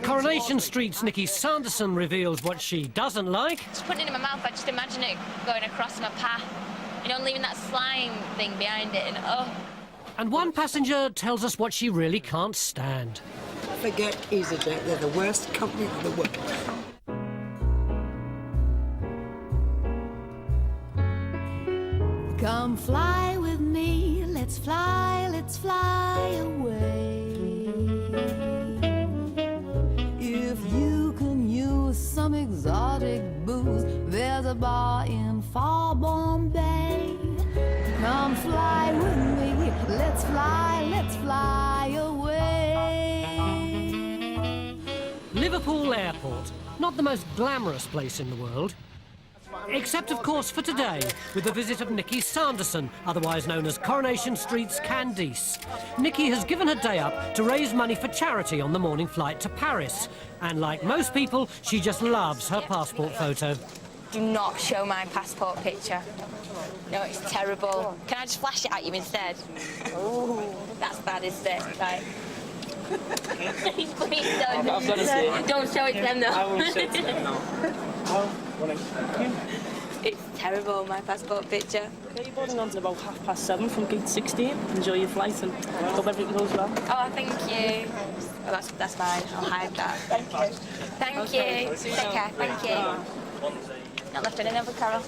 Coronation Street's Nikki Sanderson reveals what she doesn't like. Just putting it in my mouth, I just imagine it going across my path. You know, leaving that slime thing behind it and oh. And one passenger tells us what she really can't stand. Forget Easyjet, they're the worst company in the world. Come fly with me, let's fly away. If you can use some exotic booze, there's a bar in far Bombay. Come fly with me, let's fly away. Liverpool Airport, not the most glamorous place in the world. Except, of course, for today, with the visit of Nikki Sanderson, otherwise known as Coronation Street's Candice. Nikki has given her day up to raise money for charity on the morning flight to Paris. And like most people, she just loves her passport photo. Do not show my passport picture. No, it's terrible. Can I just flash it at you instead? Oh, that's bad, isn't it? Right. Please don't. I've got to see it. Don't show it to them, though. I won't show it to them, no. It's terrible, my passport picture. Okay, you're boarding on to about 7:30 from gate 16. Enjoy your flight and hope everything goes well. Oh, thank you. Oh, that's fine. I'll hide that. Thank you. Thank you. Take care. Thank you. Not left any number, Carol.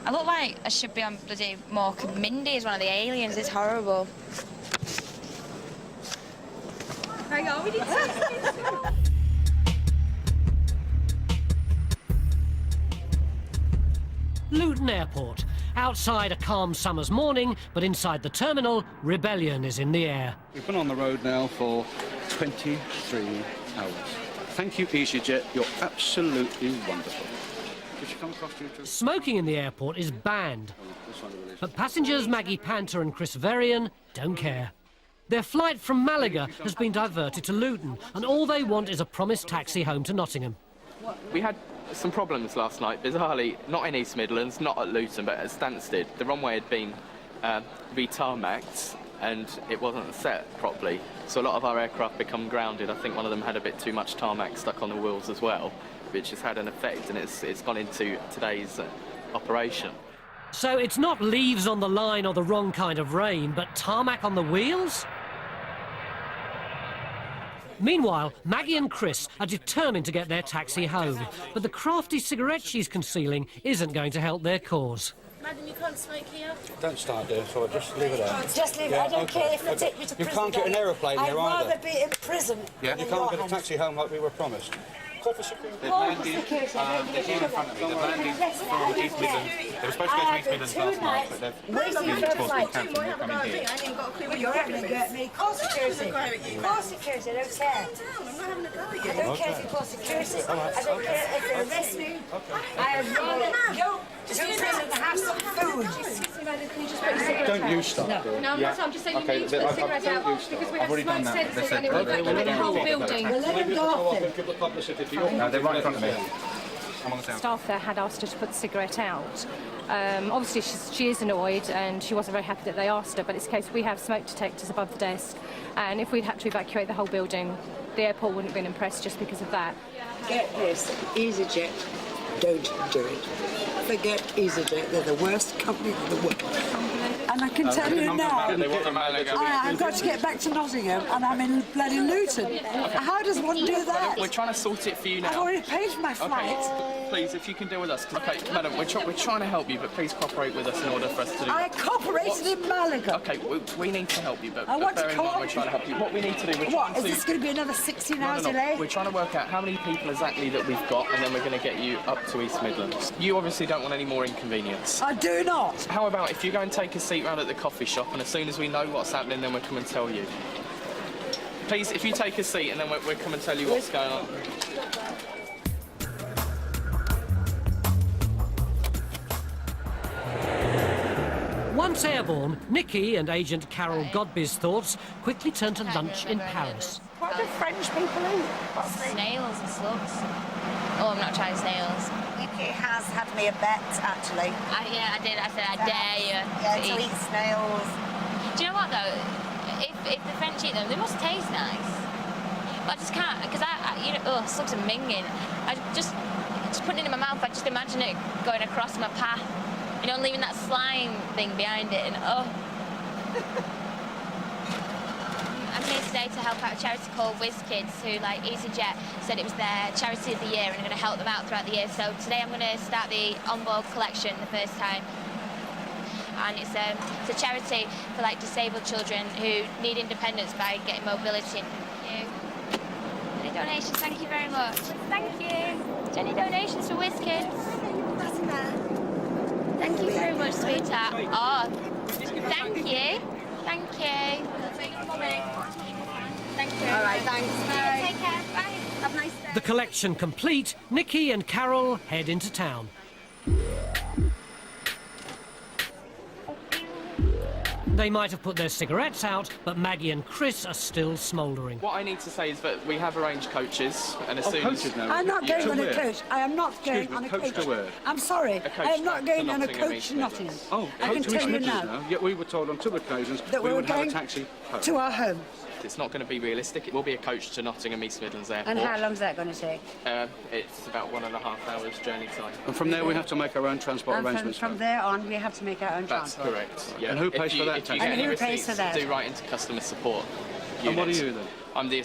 I look like I should be on bloody Mork and Mindy as one of the aliens. It's horrible. Hang on, we need to... Luton Airport. Outside a calm summer's morning, but inside the terminal, rebellion is in the air. We've been on the road now for 23 hours. Thank you, Easyjet. You're absolutely wonderful. Did you come across to you too? Smoking in the airport is banned. But passengers Maggie Panter and Chris Varian don't care. Their flight from Malaga has been diverted to Luton, and all they want is a promised taxi home to Nottingham. We had some problems last night, bizarrely, not in East Midlands, not at Luton, but at Stansted. The runway had been re-tarmacked and it wasn't set properly. So a lot of our aircraft become grounded. I think one of them had a bit too much tarmac stuck on the wheels as well, which has had an effect, and it's gone into today's operation. So it's not leaves on the line or the wrong kind of rain, but tarmac on the wheels? Meanwhile, Maggie and Chris are determined to get their taxi home, but the crafty cigarette she's concealing isn't going to help their cause. Madam, you can't smoke here. Don't start there, so just leave it there. Just leave it. I don't care if they take me to prison. You can't get an aeroplane here either. I'd rather be in prison. Yeah, you can't get a taxi home like we were promised. Call for security. They've landed, they're here in front of me. They've landed from East Midlands. They were supposed to go to East Midlands last night, but they've cancelled and coming here. I ain't got a clue what you're having a go at me. Call security. Call security, I don't care. I'm not having a go at you. I don't care if you call security. I don't care if they arrest me. I'd rather go to prison and have some food. Excuse me, madam, can you just put your cigarette out? Don't you stop. No, I'm not. I'm just saying you need to put cigarettes out because we have smoke sensors and it will evacuate the whole building. Well, let them go off then. Give the publicity to you. No, they're right in front of me. I'm on the sound. Staff there had asked her to put the cigarette out. Obviously, she is annoyed and she wasn't very happy that they asked her, but it's a case we have smoke detectors above the desk, and if we'd had to evacuate the whole building, the airport wouldn't have been impressed just because of that. Get this, EasyJet, don't do it. Forget EasyJet, they're the worst company in the world. And I can tell you now, I've got to get back to Nottingham and I'm in bloody Luton. How does one do that? We're trying to sort it for you now. I've already paid for my flight. Okay, please, if you can deal with us. Okay, madam, we're trying to help you, but please cooperate with us in order for us to do... I cooperated in Malaga. Okay, we need to help you, but I want to bear in mind we're trying to help you. What we need to do, What, is this going to be another 16 hours delay? We're trying to work out how many people exactly that we've got, and then we're going to get you up to East Midlands. You obviously don't want any more inconvenience. I do not. How about if you go and take a seat round at the coffee shop, and as soon as we know what's happening, then we'll come and tell you. Please, if you take a seat, and then we'll come and tell you what's going on. Once airborne, Nikki and Agent Carol Godby's thoughts quickly turned to lunch in Paris. What do French people eat? Snails and slugs. Oh, I'm not trying snails. Nikki has had me a bet, actually. Yeah, I did. I said, I dare you to eat snails. Do you know what, though? If the French eat them, they must taste nice. But I just can't, because you know, slugs are minging. I just putting it in my mouth, I just imagine it going across my path, you know, leaving that slime thing behind it, and oh. I'm here today to help out a charity called WizKids, who, like Easyjet, said it was their charity of the year and are going to help them out throughout the year. So today I'm going to start the onboard collection the first time. And it's a charity for like disabled children who need independence by getting mobility. Thank you. Any donations? Thank you very much. Thank you. Any donations for WizKids? Thank you very much, sweetheart. Oh, thank you. Thank you. Thank you. All right, thanks. Bye. Take care. Bye. Have a nice day. The collection complete, Nikki and Carol head into town. They might have put their cigarettes out, but Maggie and Chris are still smouldering. What I need to say is that we have arranged coaches, and as soon as... I'm not going on a coach. I am not going on a coach. I'm sorry. I am not going on a coach to Nottingham. Oh, I can tell you now. Yet we were told on 2 occasions that we would have going a taxi home. to our home. It's not going to be realistic. It will be a coach to Nottingham East Midlands Airport. And how long is that going to take? It's about 1.5 hours journey time. And from there we have to make our own transport arrangements. From there on, we have to make our own That's transport. correct. Yeah. And who pays for that? And who pays for that? Do right into customer support. And what are you then? I'm the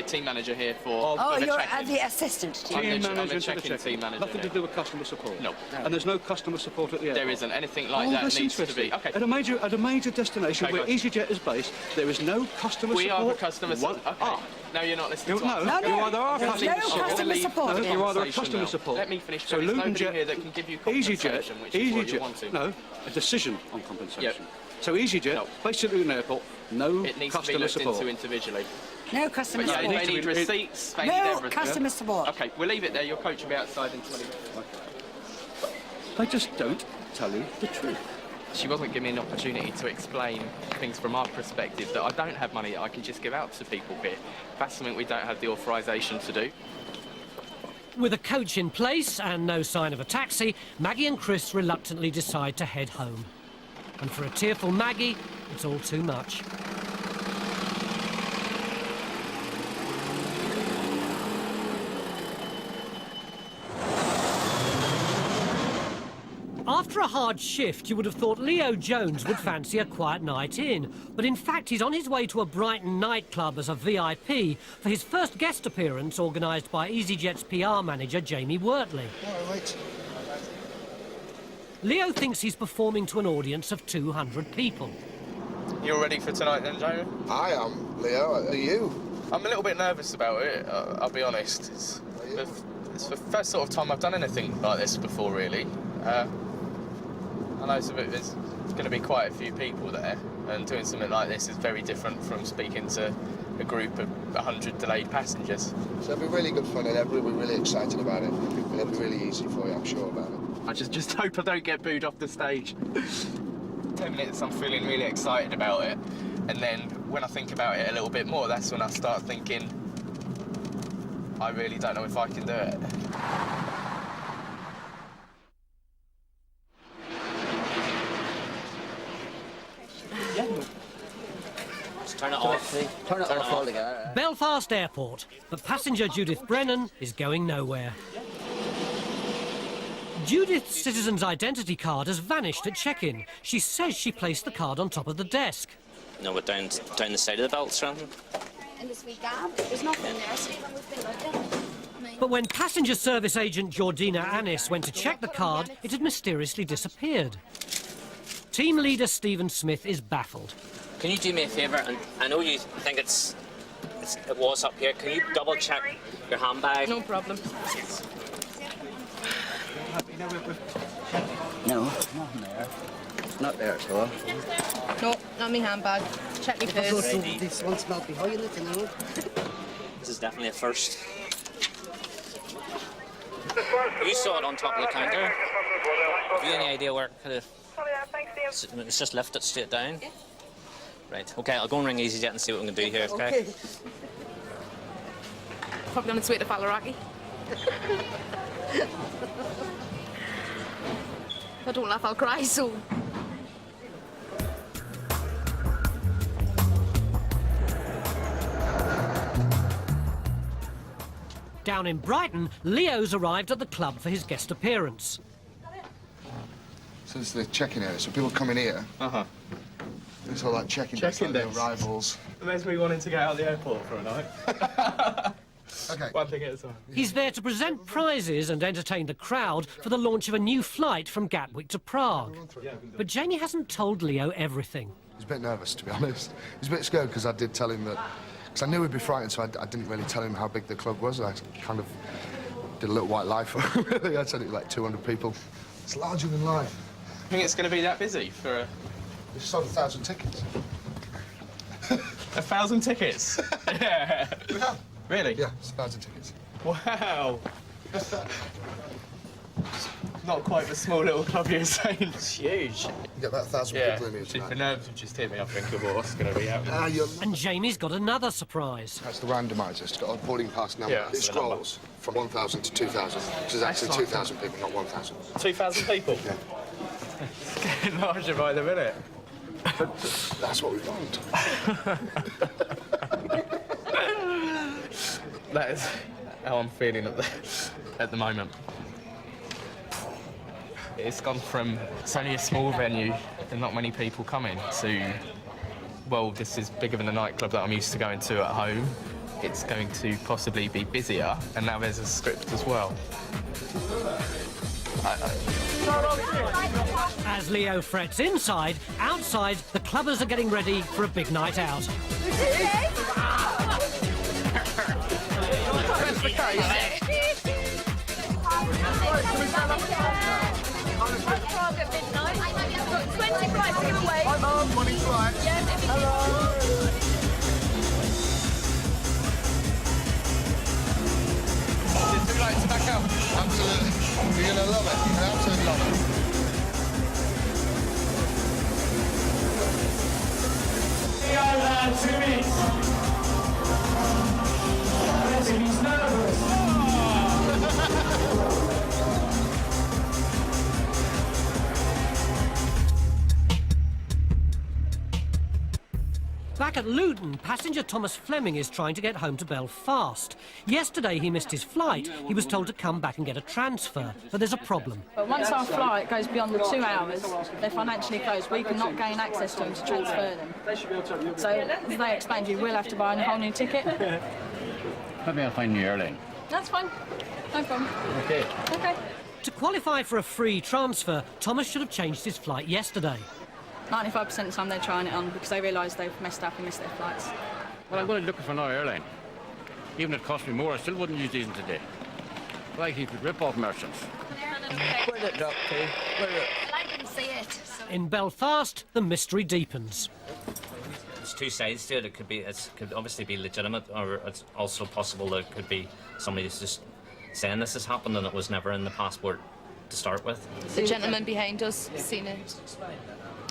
team manager here for. Oh, the you're check-in. the assistant team Team I'm manager the check-in team manager. Nothing to do with customer support. No. And there's no customer support at the airport. There isn't anything like that. That's Needs to interesting. be. Okay. At a major destination where EasyJet is based, there is no customer support. We are the customer support. Okay. Ah. No, you're not listening. No, No, you either are there's customer no support. customer support. No, you either are Conversation customer now. support. Let me finish. So There's nobody Luton here that can give you compensation, which is what you're wanting. No, a decision on compensation. Yep. So EasyJet, based at Luton Airport, no It needs to be customer looked support. into individually. No customer But yeah, support. they need receipts, they need No everything. customer support. Okay, we'll leave it there. Your coach will be outside in 20 minutes. They just don't tell you the truth. She wasn't giving me an opportunity to explain things from our perspective, that I don't have money that I can just give out to people here. That's something we don't have the authorisation to do. With a coach in place and no sign of a taxi, Maggie and Chris reluctantly decide to head home. And for a tearful Maggie, it's all too much. After a hard shift, you would have thought Leo Jones would fancy a quiet night in. But in fact, he's on his way to a Brighton nightclub as a VIP for his first guest appearance organised by EasyJet's PR manager, Jamie Wortley. Leo thinks he's performing to an audience of 200 people. You all ready for tonight then, Jamie? I am, Leo. Are you? I'm a little bit nervous about it, I'll be honest. It's the first sort of time I've done anything like this before, really. I know there's going to be quite a few people there, and doing something like this is very different from speaking to a group of 100 delayed passengers. So it'll be really good fun, and everybody will be really excited about it. It'll be really easy for you, I'm sure about it. I just hope I don't get booed off the stage. 10 minutes I'm feeling really excited about it, and then when I think about it a little bit more, that's when I start thinking, I really don't know if I can do it. Turn it off. Turn it off altogether. Belfast Airport, but passenger Judith Brennan is going nowhere. Judith's citizen's identity card has vanished at check-in. She says she placed the card on top of the desk. No, but down the side of the belts or something? In this wee gap, there's nothing there, Stephen, we've been looking. But when passenger service agent Georgina Annis went to check the card, it had mysteriously disappeared. Team leader Stephen Smith is baffled. Can you do me a favour? And I know you think it was up here. Can you double check your handbag? No problem. No, nothing there. Not there at all. No, not my handbag. Check me purse. This one smelled behind it, you know. This is definitely a first. You saw it on top of the counter. Have you any idea where it could have... It's just lifted straight down? Right, OK, I'll go and ring EasyJet and see what we can do here, OK? Probably on its way to Fallaraki. If I don't laugh, I'll cry soon. Down in Brighton, Leo's arrived at the club for his guest appearance. So this is the check-in area, so people come in here. It's all like check-in desk, like the arrivals. It makes me wanting to get out of the airport for a night. Okay. One thing at a time. He's there to present prizes and entertain the crowd for the launch of a new flight from Gatwick to Prague. But Jamie hasn't told Leo everything. He's a bit nervous, to be honest. He's a bit scared because I did tell him that... Because I knew he'd be frightened, so I didn't really tell him how big the club was. I kind of did a little white lie for him, really. I said it was like 200 people. It's larger than life. I think it's going to be that busy for a... We've sold 1,000 tickets. 1,000 tickets? Yeah. We have. Really? Yeah, it's 1,000 tickets. Wow. Not quite the small little club you're saying. It's huge. You get about 1,000 people in here tonight. The nerves have just hit me. I think of what's going to be happening. And Jamie's got another surprise. That's the randomizer. It's got a boarding pass number. Yeah, it scrolls from 1,000 to 2,000, which is actually 2,000 people, not 1,000. 2,000 people? Yeah. It's getting larger by the minute. That's what we want. That is how I'm feeling at the moment. It's gone from it's only a small venue and not many people coming to, well, this is bigger than the nightclub that I'm used to going to at home. It's going to possibly be busier, and now there's a script as well. As Leo frets inside, outside, the clubbers are getting ready for a big night out. Hi, Mum. Morning flight. Hello. Is it too late to back up? Absolutely. You're going to love it. You're going to absolutely love it. We are there 2 minutes. He's nervous. Back at Luton, passenger Thomas Fleming is trying to get home to Belfast. Yesterday he missed his flight. He was told to come back and get a transfer, but there's a problem. But once our flight goes beyond the 2 hours, they're financially closed. We cannot gain access to them to transfer them. So, as they explained to you, we'll have to buy a whole new ticket. Maybe I'll find the airline. That's fine. No problem. Okay. Okay. To qualify for a free transfer, Thomas should have changed his flight yesterday. 95% of the time they're trying it on because they realise they've messed up and missed their flights. Well, I'm going to look for another airline. Even if it cost me more, I still wouldn't use these today. Like you could rip off merchants. Where did it drop to? I didn't see it. In Belfast, the mystery deepens. There's two sides to it. It could obviously be legitimate, or it's also possible that it could be somebody who's just saying this has happened and it was never in the passport to start with. The gentleman behind us seen it.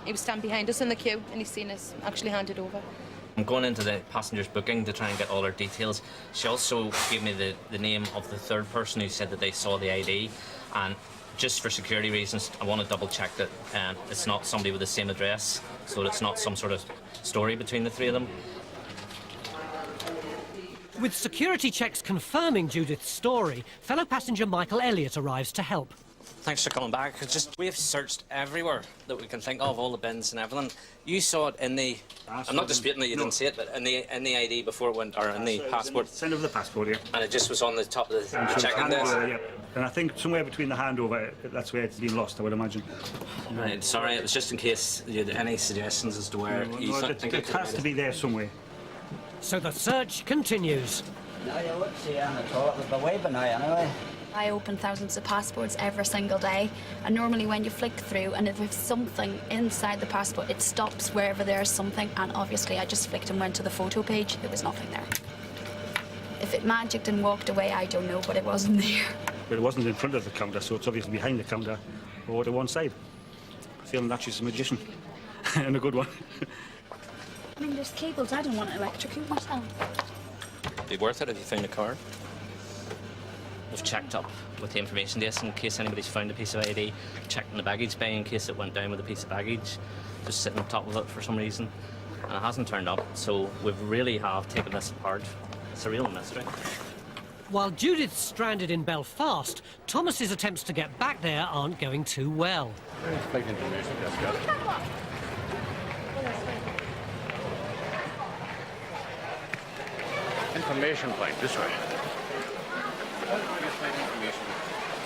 He was standing behind us in the queue and he's seen us actually hand it over. I'm going into the passenger's booking to try and get all her details. She also gave me the name of the third person who said that they saw the ID, and just for security reasons I want to double check that it's not somebody with the same address, so that it's not some sort of story between the three of them. With security checks confirming Judith's story, fellow passenger Michael Elliott arrives to help. Thanks for coming back. We've searched everywhere that we can think of, all the bins and everything. You saw it in the... I'm not disputing that you didn't see it, but in the ID before it went, or in the passport. Send over the passport, yeah. And it just was on the top of the check-in desk. Yeah. And I think somewhere between the handover, that's where it's been lost, I would imagine. Right, sorry, it was just in case you had any suggestions as to where you think it has to be there somewhere. So the search continues. No, you would see it on the top of the way, but now anyway. I open thousands of passports every single day, and normally when you flick through and if there's something inside the passport, it stops wherever there's something, and obviously I just flicked and went to the photo page. There was nothing there. If it magicked and walked away, I don't know, but it wasn't there. But it wasn't in front of the counter, so it's obviously behind the counter or to one side. Feeling that she's a magician, and a good one. I mean, there's cables. I don't want to electrocute myself. Be worth it if you found a card. We've checked up with the information desk in case anybody's found a piece of ID, checked in the baggage bay in case it went down with a piece of baggage, just sitting on top of it for some reason, and it hasn't turned up, so we really have taken this apart. It's a real mystery. While Judith's stranded in Belfast, Thomas's attempts to get back there aren't going too well. Flight information desk, yeah. Information point, this way.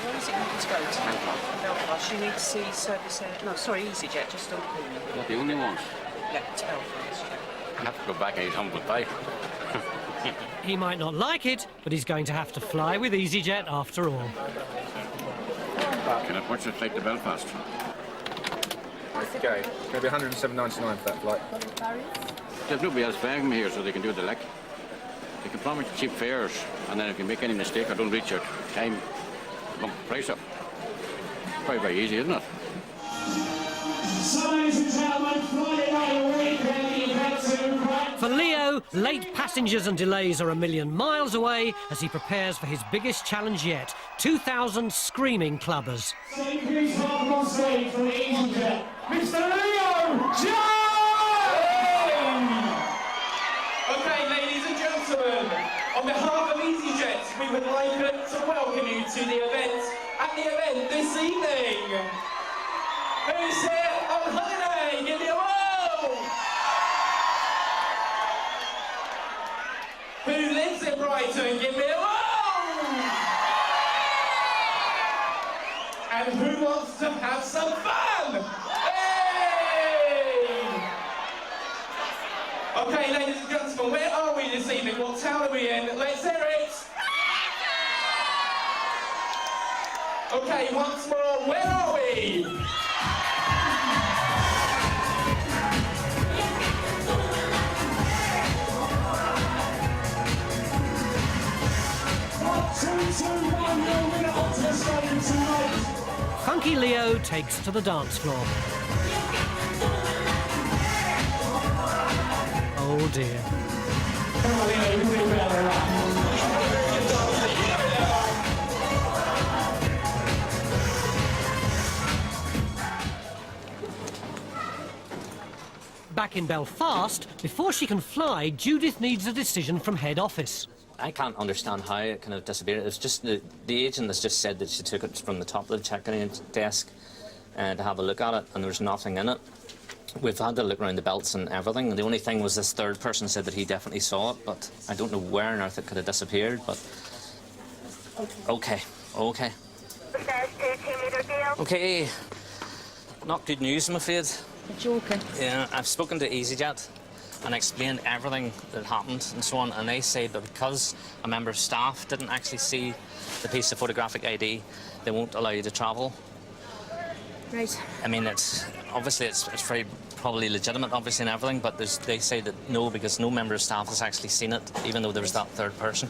Where is it you need to go to? Belfast. You need to see service air. No, sorry, Easyjet, just on the Not the only ones. Yeah, it's Belfast. I have to go back and eat humble pie. He might not like it, but he's going to have to fly with Easyjet after all. What's it take to Belfast? Okay, it's going to be $107.99 for that flight. There's nobody else flying from here, so they can do the lek. They can promise cheap fares, and then if you make any mistake or don't reach your time, bump the price up. Very, very easy, isn't it? So, ladies and gentlemen, Friday night of the weekend, the event to For Leo, late passengers and delays are a million miles away as he prepares for his biggest challenge yet, 2,000 screaming clubbers. Say please welcome on stage for Easyjet, Mr. Leo James! Okay, ladies and gentlemen, on behalf of Easyjet, we would like to welcome you to the event. At the event this evening, who's here on holiday? Give me a whoa! Who lives in Brighton? Give me a whoa! And who wants to have some fun? Hey! Okay, ladies and gentlemen, where are we this evening? What town are we in? Let's hear it! Okay, once more, where are we? Funky Leo takes to the dance floor. Oh dear. Back in Belfast, before she can fly, Judith needs a decision from head office. I can't understand how it kind of disappeared. It's just the agent has just said that she took it from the top of the check-in desk to have a look at it, and there's nothing in it. We've had to look around the belts and everything. The only thing was this third person said that he definitely saw it, but I don't know where on earth it could have disappeared. But okay. Okay, not good news, I'm afraid. You're joking. Yeah, I've spoken to Easyjet and explained everything that happened and so on, and they say that because a member of staff didn't actually see the piece of photographic ID, they won't allow you to travel. Right. I mean, it's very probably legitimate, obviously, and everything, but they say that no, because no member of staff has actually seen it, even though there was that third person.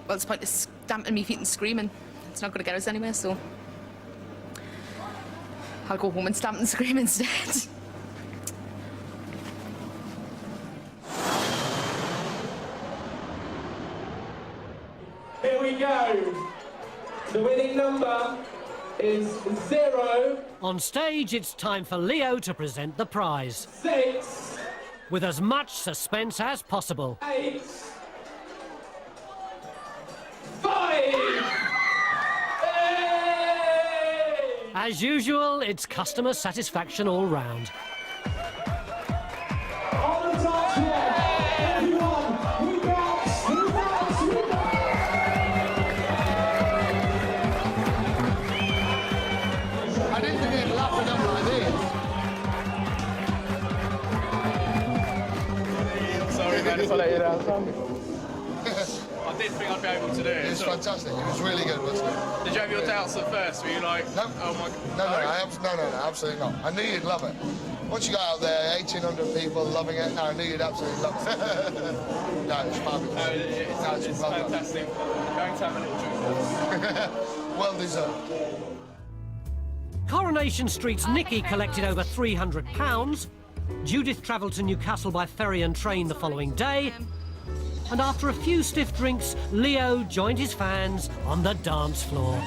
Well, it's pointless stamping me feet and screaming. It's not going to get us anywhere, so I'll go home and stamp and scream instead. Here we go. The winning number is 0. On stage, it's time for Leo to present the prize. 6. With as much suspense as possible. 8. 5. As usual, it's customer satisfaction all round. On the top floor, everyone, who bounced, who bounced, who bounced? I didn't think they'd laugh at them like this. Sorry, man, if I let you down. I did think I'd be able to do it. It was fantastic. It was really good, wasn't it? Did you have your doubts at first? Were you like, no, oh my God? No, absolutely not. I knew you'd love it. Once you got out there, 1,800 people loving it, I knew you'd absolutely love it. No, it's fabulous. No, it's well fantastic. Going to have a little drink. Well deserved. Coronation Street's Nikki collected over £300. Judith travelled to Newcastle by ferry and train the following day. And after a few stiff drinks, Leo joined his fans on the dance floor.